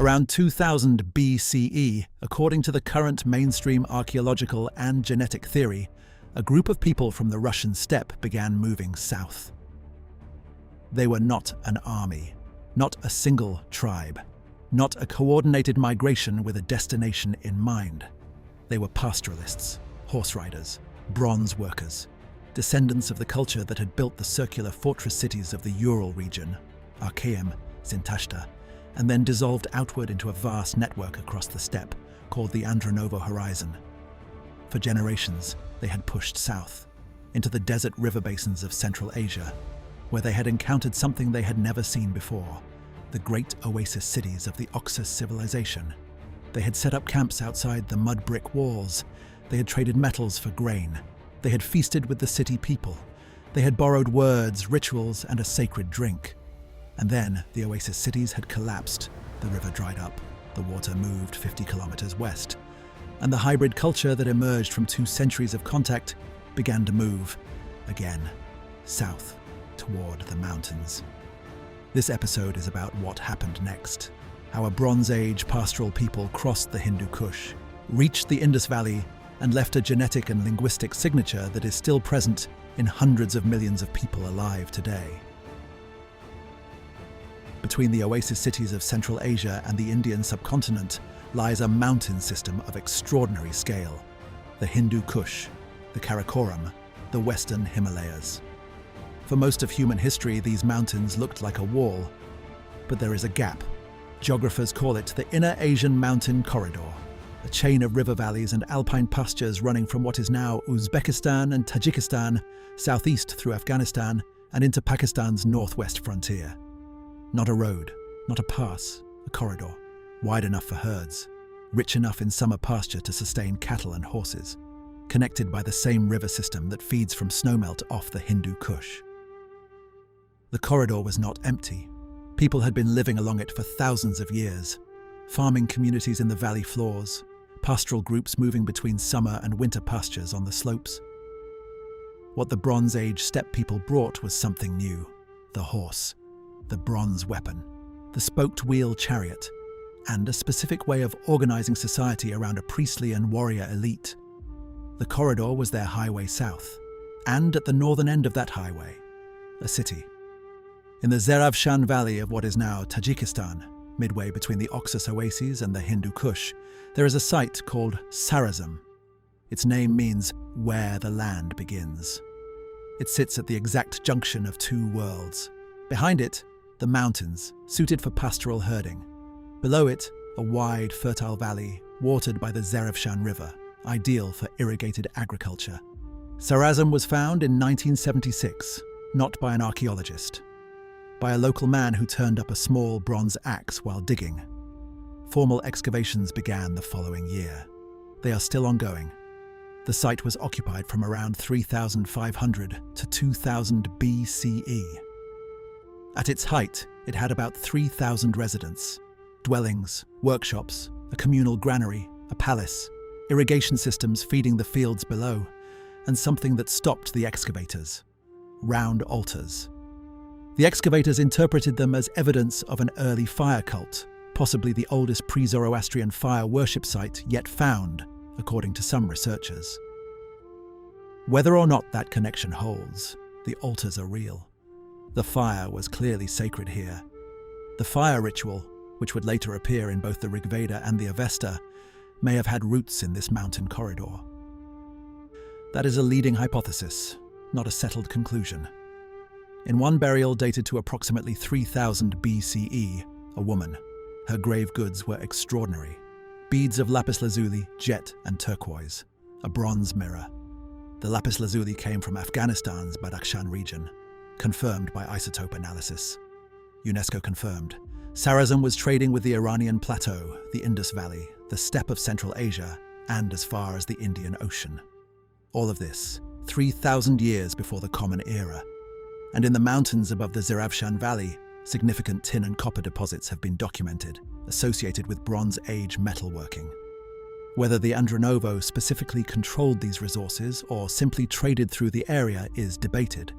Around 2000 BCE, according to the current mainstream archaeological and genetic theory, a group of people from the Russian steppe began moving south. They were not an army, not a single tribe, not a coordinated migration with a destination in mind. They were pastoralists, horse riders, bronze workers, descendants of the culture that had built the circular fortress cities of the Ural region, Archaeum, Zintashta, and then dissolved outward into a vast network across the steppe called the Andronovo Horizon. For generations, they had pushed south, into the desert river basins of Central Asia, where they had encountered something they had never seen before, the great oasis cities of the Oxus Civilization. They had set up camps outside the mud brick walls. They had traded metals for grain. They had feasted with the city people. They had borrowed words, rituals, and a sacred drink. And then the oasis cities had collapsed. The river dried up. The water moved 50 kilometers west. And the hybrid culture that emerged from 2 centuries of contact began to move, again, south, toward the mountains. This episode is about what happened next, how a Bronze Age pastoral people crossed the Hindu Kush, reached the Indus Valley, and left a genetic and linguistic signature that is still present in hundreds of millions of people alive today. Between the oasis cities of Central Asia and the Indian subcontinent lies a mountain system of extraordinary scale, the Hindu Kush, the Karakoram, the Western Himalayas. For most of human history, these mountains looked like a wall, but there is a gap. Geographers call it the Inner Asian Mountain Corridor, a chain of river valleys and alpine pastures running from what is now Uzbekistan and Tajikistan, southeast through Afghanistan, and into Pakistan's northwest frontier. Not a road, not a pass, a corridor, wide enough for herds, rich enough in summer pasture to sustain cattle and horses, connected by the same river system that feeds from snowmelt off the Hindu Kush. The corridor was not empty. People had been living along it for thousands of years. Farming communities in the valley floors, pastoral groups moving between summer and winter pastures on the slopes. What the Bronze Age steppe people brought was something new: the horse, the bronze weapon, the spoked wheel chariot, and a specific way of organizing society around a priestly and warrior elite. The corridor was their highway south, and at the northern end of that highway, a city. In the Zeravshan Valley of what is now Tajikistan, midway between the Oxus Oases and the Hindu Kush, there is a site called Sarazm. Its name means where the land begins. It sits at the exact junction of 2 worlds. Behind it, the mountains, suited for pastoral herding. Below it, a wide, fertile valley, watered by the Zeravshan River, ideal for irrigated agriculture. Sarazm was found in 1976, not by an archaeologist, by a local man who turned up a small bronze axe while digging. Formal excavations began the following year. They are still ongoing. The site was occupied from around 3500 to 2000 BCE. At its height, it had about 3,000 residents, dwellings, workshops, a communal granary, a palace, irrigation systems feeding the fields below, and something that stopped the excavators: round altars. The excavators interpreted them as evidence of an early fire cult, possibly the oldest pre-Zoroastrian fire worship site yet found, according to some researchers. Whether or not that connection holds, the altars are real. The fire was clearly sacred here. The fire ritual, which would later appear in both the Rigveda and the Avesta, may have had roots in this mountain corridor. That is a leading hypothesis, not a settled conclusion. In one burial dated to approximately 3000 BCE, a woman. Her grave goods were extraordinary. Beads of lapis lazuli, jet, and turquoise. A bronze mirror. The lapis lazuli came from Afghanistan's Badakhshan region, confirmed by isotope analysis. UNESCO confirmed. Sarazm was trading with the Iranian plateau, the Indus Valley, the steppe of Central Asia, and as far as the Indian Ocean. All of this, 3,000 years before the Common Era. And in the mountains above the Zeravshan Valley, significant tin and copper deposits have been documented, associated with Bronze Age metalworking. Whether the Andronovo specifically controlled these resources or simply traded through the area is debated.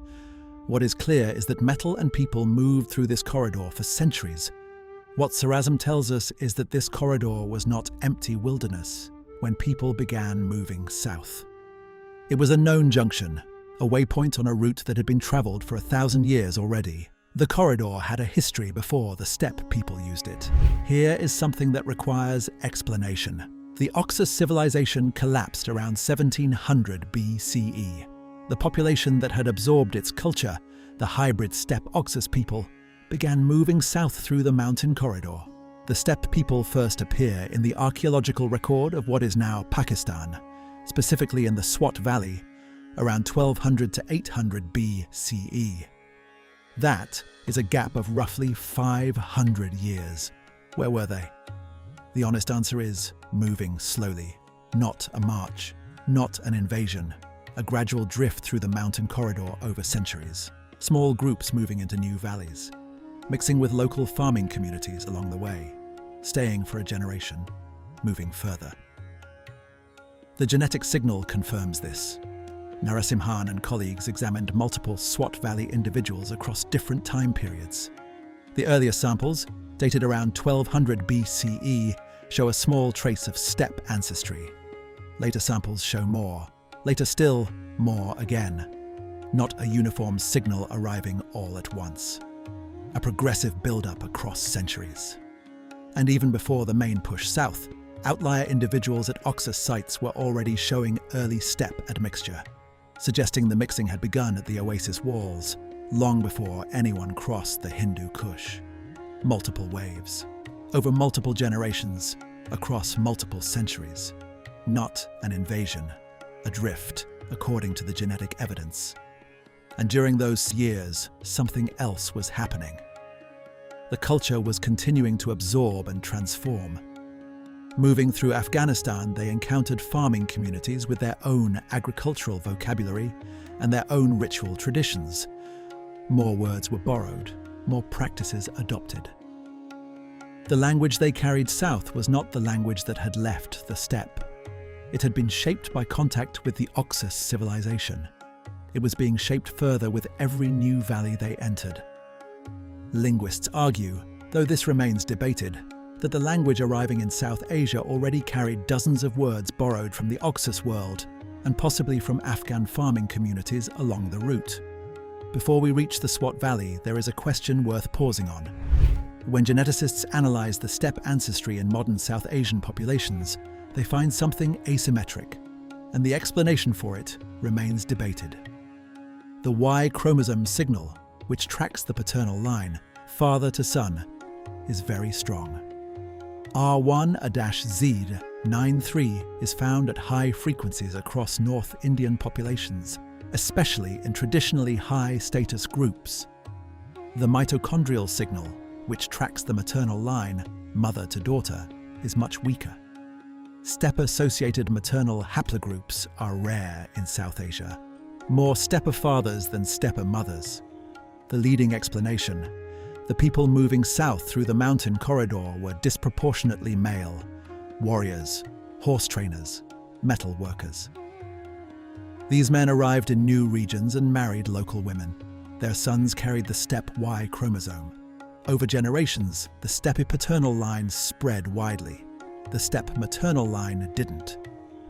What is clear is that metal and people moved through this corridor for centuries, What Sarazm tells us is that this corridor was not empty wilderness when people began moving south. It was a known junction, a waypoint on a route that had been travelled for 1,000 years already. The corridor had a history before the steppe people used it. Here is something that requires explanation. The Oxus Civilization collapsed around 1700 BCE. The population that had absorbed its culture, the hybrid steppe Oxus people, began moving south through the mountain corridor. The steppe people first appear in the archaeological record of what is now Pakistan, specifically in the Swat Valley, around 1200 to 800 BCE. That is a gap of roughly 500 years. Where were they? The honest answer is moving slowly. Not a march, not an invasion, a gradual drift through the mountain corridor over centuries. Small groups moving into new valleys, mixing with local farming communities along the way, staying for a generation, moving further. The genetic signal confirms this. Narasimhan and colleagues examined multiple Swat Valley individuals across different time periods. The earliest samples, dated around 1200 BCE, show a small trace of steppe ancestry. Later samples show more. Later still, more again. Not a uniform signal arriving all at once. A progressive build-up across centuries. And even before the main push south, outlier individuals at Oxus sites were already showing early steppe admixture, suggesting the mixing had begun at the oasis walls, long before anyone crossed the Hindu Kush. Multiple waves, over multiple generations, across multiple centuries. Not an invasion, a drift, according to the genetic evidence. And during those years, something else was happening. The culture was continuing to absorb and transform. Moving through Afghanistan, they encountered farming communities with their own agricultural vocabulary and their own ritual traditions. More words were borrowed, more practices adopted. The language they carried south was not the language that had left the steppe. It had been shaped by contact with the Oxus Civilization. It was being shaped further with every new valley they entered. Linguists argue, though this remains debated, that the language arriving in South Asia already carried dozens of words borrowed from the Oxus world and possibly from Afghan farming communities along the route. Before we reach the Swat Valley, there is a question worth pausing on. When geneticists analyze the steppe ancestry in modern South Asian populations, they find something asymmetric, and the explanation for it remains debated. The Y chromosome signal, which tracks the paternal line, father to son, is very strong. R1-Z93 is found at high frequencies across North Indian populations, especially in traditionally high-status groups. The mitochondrial signal, which tracks the maternal line, mother to daughter, is much weaker. Steppe-associated maternal haplogroups are rare in South Asia. More steppe fathers than steppe mothers. The leading explanation: the people moving south through the mountain corridor were disproportionately male, warriors, horse trainers, metal workers. These men arrived in new regions and married local women. Their sons carried the steppe Y chromosome. Over generations, the steppe paternal line spread widely. The steppe maternal line didn't.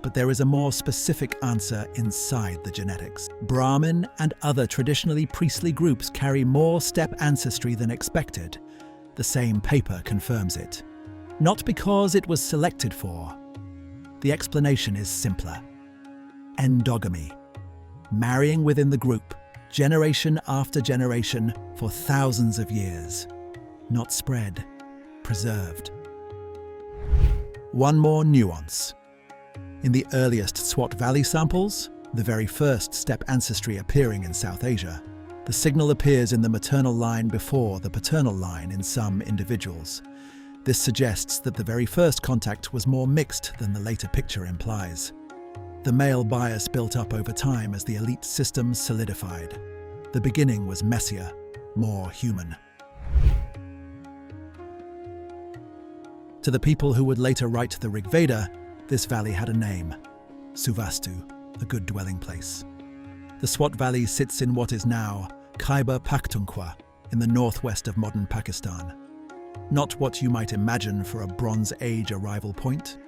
But there is a more specific answer inside the genetics. Brahmin and other traditionally priestly groups carry more steppe ancestry than expected. The same paper confirms it. Not because it was selected for. The explanation is simpler. Endogamy. Marrying within the group, generation after generation, for thousands of years. Not spread, preserved. One more nuance. In the earliest Swat Valley samples, the very first steppe ancestry appearing in South Asia, the signal appears in the maternal line before the paternal line in some individuals. This suggests that the very first contact was more mixed than the later picture implies. The male bias built up over time as the elite system solidified. The beginning was messier, more human. To the people who would later write the Rigveda, this valley had a name: Suvastu, a good dwelling place. The Swat Valley sits in what is now Khyber Pakhtunkhwa, in the northwest of modern Pakistan. Not what you might imagine for a Bronze Age arrival point,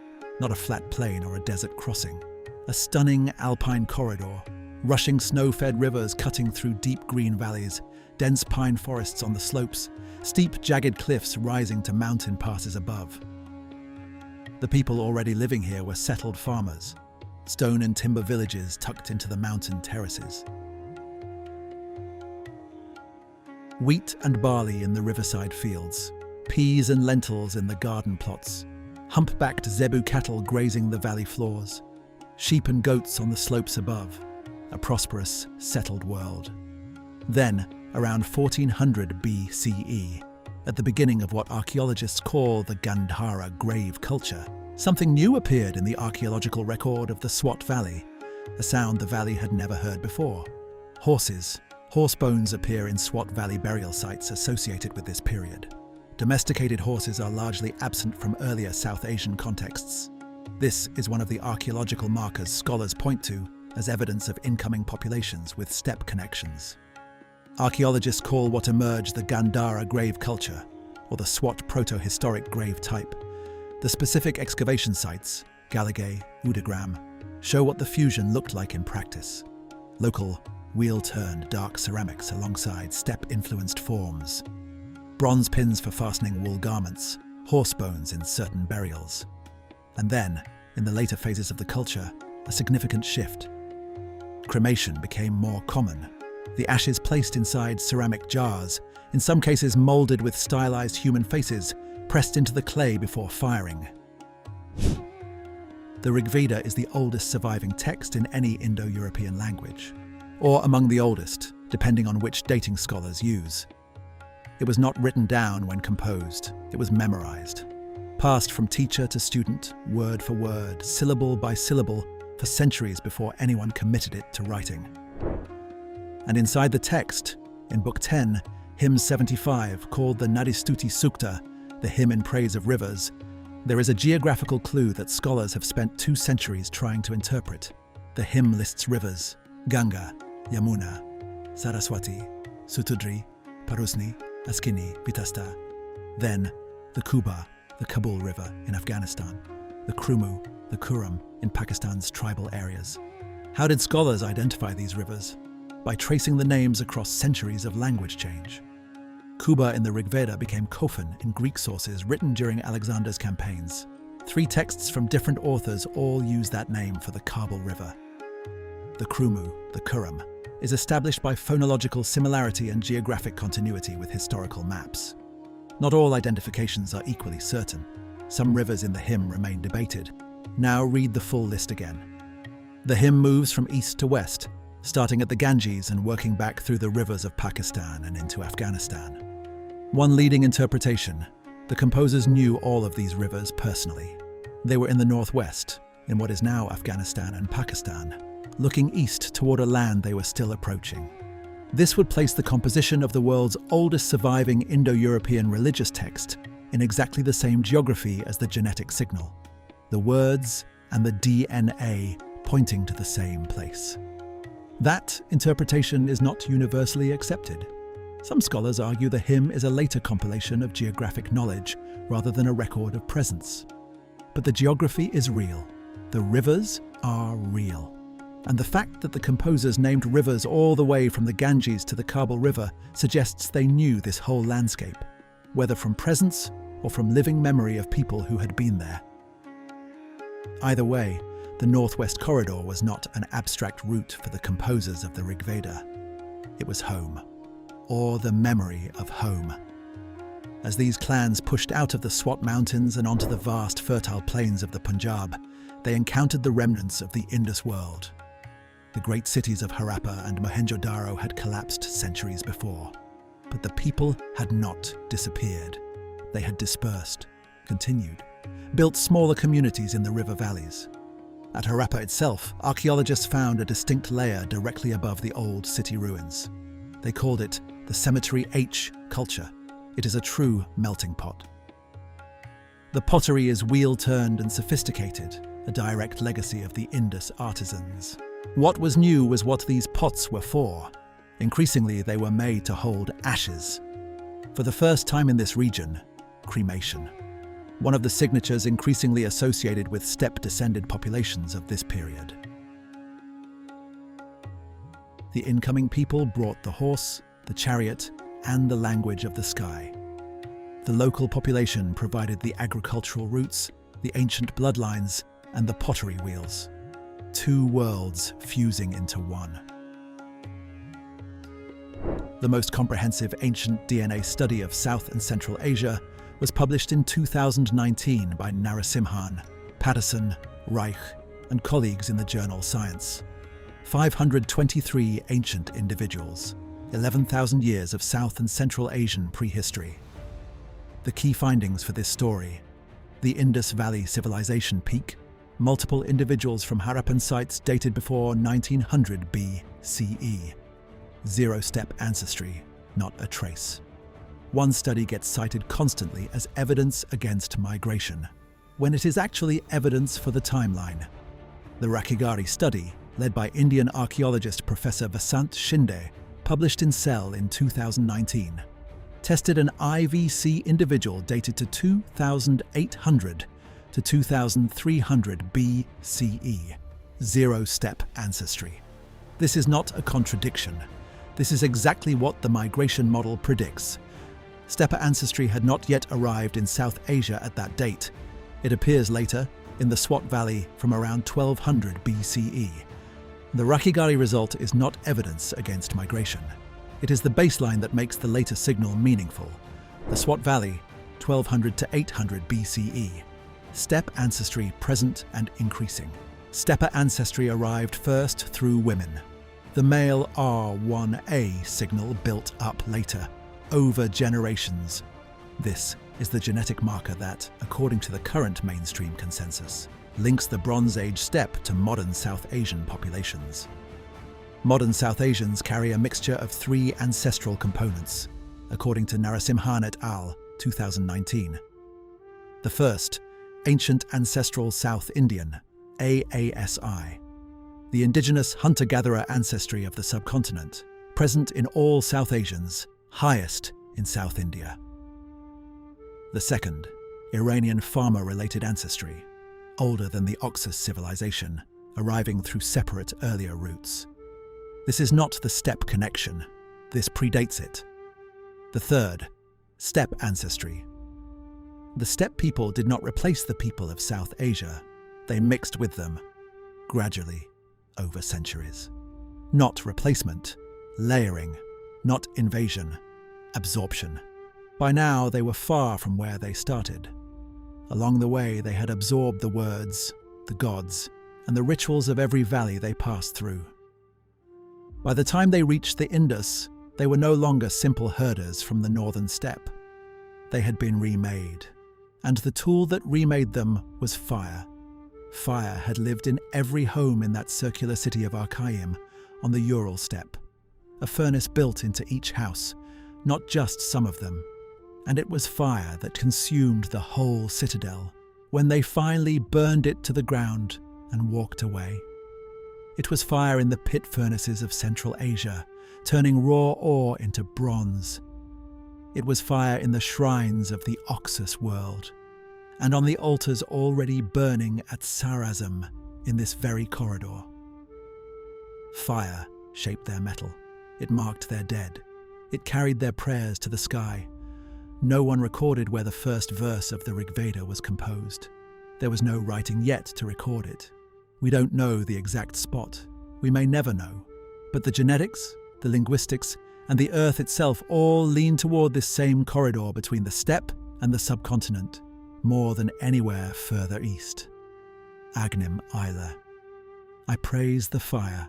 not a flat plain or a desert crossing. A stunning alpine corridor, rushing snow-fed rivers cutting through deep green valleys, dense pine forests on the slopes, steep jagged cliffs rising to mountain passes above. The people already living here were settled farmers, stone and timber villages tucked into the mountain terraces. Wheat and barley in the riverside fields, peas and lentils in the garden plots, humpbacked zebu cattle grazing the valley floors, sheep and goats on the slopes above, a prosperous, settled world. Then, around 1400 BCE, at the beginning of what archaeologists call the Gandhara grave culture, something new appeared in the archaeological record of the Swat Valley, a sound the valley had never heard before. Horses. Horse bones appear in Swat Valley burial sites associated with this period. Domesticated horses are largely absent from earlier South Asian contexts. This is one of the archaeological markers scholars point to as evidence of incoming populations with steppe connections. Archaeologists call what emerged the Gandhara grave culture, or the Swat proto-historic grave type. The specific excavation sites, Galagay, Udagram, show what the fusion looked like in practice. Local, wheel-turned dark ceramics alongside steppe-influenced forms. Bronze pins for fastening wool garments, horse bones in certain burials. And then, in the later phases of the culture, a significant shift. Cremation became more common. The ashes placed inside ceramic jars, in some cases molded with stylized human faces, pressed into the clay before firing. The Rigveda is the oldest surviving text in any Indo-European language, or among the oldest, depending on which dating scholars use. It was not written down when composed, it was memorized, passed from teacher to student, word for word, syllable by syllable, for centuries before anyone committed it to writing. And inside the text, in Book 10, Hymn 75, called the Nadistuti Sukta, the hymn in praise of rivers, there is a geographical clue that scholars have spent 2 centuries trying to interpret. The hymn lists rivers: Ganga, Yamuna, Saraswati, Sutudri, Parusni, Askini, Vitasta. Then, the Kuba, the Kabul River in Afghanistan, the Krumu, the Kuram in Pakistan's tribal areas. How did scholars identify these rivers? By tracing the names across centuries of language change. Kuba in the Rigveda became Kofan in Greek sources written during Alexander's campaigns. 3 texts from different authors all use that name for the Kabul River. The Krumu, the Kuram, is established by phonological similarity and geographic continuity with historical maps. Not all identifications are equally certain. Some rivers in the hymn remain debated. Now read the full list again. The hymn moves from east to west, starting at the Ganges and working back through the rivers of Pakistan and into Afghanistan. One leading interpretation: the composers knew all of these rivers personally. They were in the northwest, in what is now Afghanistan and Pakistan, looking east toward a land they were still approaching. This would place the composition of the world's oldest surviving Indo-European religious text in exactly the same geography as the genetic signal, the words and the DNA pointing to the same place. That interpretation is not universally accepted. Some scholars argue the hymn is a later compilation of geographic knowledge rather than a record of presence. But the geography is real. The rivers are real. And the fact that the composers named rivers all the way from the Ganges to the Kabul River suggests they knew this whole landscape, whether from presence or from living memory of people who had been there. Either way, the Northwest Corridor was not an abstract route for the composers of the Rigveda. It was home, or the memory of home. As these clans pushed out of the Swat Mountains and onto the vast fertile plains of the Punjab, they encountered the remnants of the Indus world. The great cities of Harappa and Mohenjo-Daro had collapsed centuries before. But the people had not disappeared. They had dispersed, continued, built smaller communities in the river valleys. At Harappa itself, archaeologists found a distinct layer directly above the old city ruins. They called it the Cemetery H culture. It is a true melting pot. The pottery is wheel-turned and sophisticated, a direct legacy of the Indus artisans. What was new was what these pots were for. Increasingly, they were made to hold ashes. For the first time in this region, cremation, one of the signatures increasingly associated with steppe-descended populations of this period. The incoming people brought the horse, the chariot, and the language of the sky. The local population provided the agricultural routes, the ancient bloodlines, and the pottery wheels. Two worlds fusing into one. The most comprehensive ancient DNA study of South and Central Asia was published in 2019 by Narasimhan, Patterson, Reich, and colleagues in the journal Science. 523 ancient individuals, 11,000 years of South and Central Asian prehistory. The key findings for this story: the Indus Valley Civilization peak, multiple individuals from Harappan sites dated before 1900 BCE. Zero steppe ancestry, not a trace. One study gets cited constantly as evidence against migration, when it is actually evidence for the timeline. The Rakhigarhi study, led by Indian archaeologist Professor Vasant Shinde, published in Cell in 2019, tested an IVC individual dated to 2800 to 2300 BCE. Zero steppe ancestry. This is not a contradiction. This is exactly what the migration model predicts. Steppe ancestry had not yet arrived in South Asia at that date. It appears later, in the Swat Valley from around 1200 BCE. The Rakhigarhi result is not evidence against migration. It is the baseline that makes the later signal meaningful. The Swat Valley, 1200 to 800 BCE. Steppe ancestry present and increasing. Steppe ancestry arrived first through women. The male R1A signal built up later, over generations. This is the genetic marker that, according to the current mainstream consensus, links the Bronze Age steppe to modern South Asian populations. Modern South Asians carry a mixture of three ancestral components, according to Narasimhan et al., 2019. The first, Ancient Ancestral South Indian, AASI. The indigenous hunter-gatherer ancestry of the subcontinent, present in all South Asians, highest in South India. The second, Iranian farmer-related ancestry, older than the Oxus Civilization, arriving through separate earlier routes. This is not the steppe connection. This predates it. The third, steppe ancestry. The steppe people did not replace the people of South Asia. They mixed with them, gradually, over centuries. Not replacement, layering, not invasion, absorption. By now, they were far from where they started. Along the way, they had absorbed the words, the gods, and the rituals of every valley they passed through. By the time they reached the Indus, they were no longer simple herders from the northern steppe. They had been remade, and the tool that remade them was fire. Fire had lived in every home in that circular city of Archaim on the Ural steppe. A furnace built into each house, not just some of them. And it was fire that consumed the whole citadel when they finally burned it to the ground and walked away. It was fire in the pit furnaces of Central Asia, turning raw ore into bronze. It was fire in the shrines of the Oxus world, and on the altars already burning at Sarazm in this very corridor. Fire shaped their metal. It marked their dead. It carried their prayers to the sky. No one recorded where the first verse of the Rigveda was composed. There was no writing yet to record it. We don't know the exact spot. We may never know. But the genetics, the linguistics, and the earth itself all lean toward this same corridor between the steppe and the subcontinent, more than anywhere further east. Agnim Isla. I praise the fire.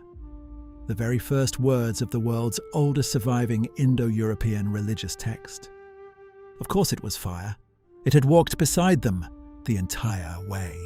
The very first words of the world's oldest surviving Indo-European religious text. Of course it was fire. It had walked beside them the entire way.